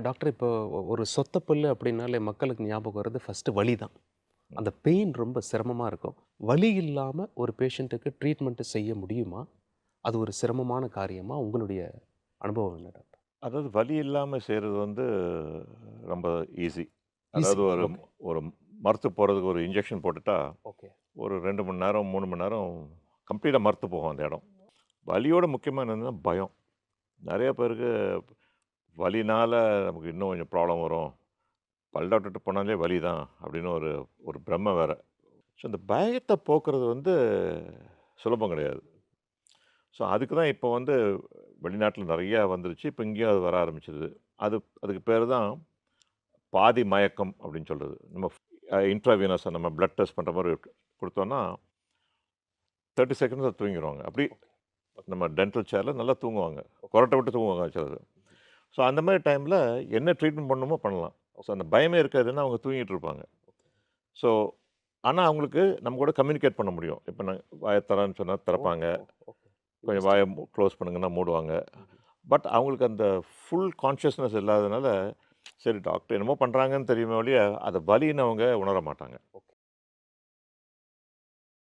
Doctor இப்போ ஒரு சொத்தப்பல்லு அப்படின்னாலே மக்களுக்கு ஞாபகம் வர்றது ஃபர்ஸ்ட்டு வலி தான். அந்த பெயின் ரொம்ப சிரமமா இருக்கும். வலி இல்லாம ஒரு பேஷண்ட்டுக்கு ட்ரீட்மெண்ட் செய்ய முடியுமா? அது ஒரு சிரமமான காரியமா? உங்களுடைய அனுபவம் என்ன டாக்டர்? அதாவது வலி இல்லாம செய்றது வந்து ரொம்ப ஈஸி. ஈஸி. அதாவது ஒரு ஓகே, ஒரு மரத்து போறதுக்கு ஒரு இன்ஜெக்ஷன் போட்டுட்டா, ஓகே. ஒரு 2 மணி நேரம், 3 மணி நேரம் கம்ப்ளீட்டா மரத்து போகும் அந்த இடம். வலியோட முக்கியமா என்னன்னா பயம். நெறைய பேருக்கு வலினால நமக்கு இன்னும் கொஞ்சம் ப்ராப்ளம் வரும். பல் டாக்டர்ட்ட போனாலே வலி தான் அப்படின்னு ஒரு ஒரு பிரமை வேற. ஸோ இந்த பயத்த போக்குறது வந்து சுலபம் கிடையாது. ஸோ அதுக்கு தான் இப்போ வந்து வெளிநாட்ல நெறையா வந்துருச்சு. இப்ப இங்கேயும் அது வர ஆரம்பிச்சுருது. அதுக்கு பேரு தான் பாதி மயக்கம் அப்படின்னு சொல்றது. நம்ம இன்ட்ராவினஸா நம்ம பிளட் டெஸ்ட் பண்ற மாரி குடுத்தோம்னா, 30 செகண்ட்ஸ்ல தூங்கிருவாங்க. அப்படி ஓகே, நம்ம டென்டல் சேர்ல நல்லா தூங்குவாங்க. ஓகே. கொறட்ட விட்டு தூங்குவாங்க சிலரு. ஸோ அந்த மாரி டைம்ல என்ன ட்ரீட்மெண்ட் பண்ணணுமோ பண்ணலாம். ஸோ அந்த பயமே இருக்காதுன்னா அவங்க தூங்கிட்டு இருப்பாங்க. ஸோ ஆனா அவங்களுக்கு நம்ம கூட கம்யூனிகேட் பண்ண முடியும். இப்ப நான் வாய தொறன்னு சொன்னா ஓ! திறப்பாங்க. ஓ! ஓகே. கொஞ்சம் வாய இன்ட்ரஸ்டிங். க்ளோஸ் பண்ணுங்கன்னா மூடுவாங்க. ம்ஹ்ம். பட் அவங்களுக்கு அந்த ஃபுல் கான்ஷியஸ்னஸ் இல்லாதனால, சரி டாக்டர் என்னமோ பண்றாங்கன்னு தெரியுமே ஒழிய, அத வலின்னு அவங்க உணர மாட்டாங்க. ஓகே.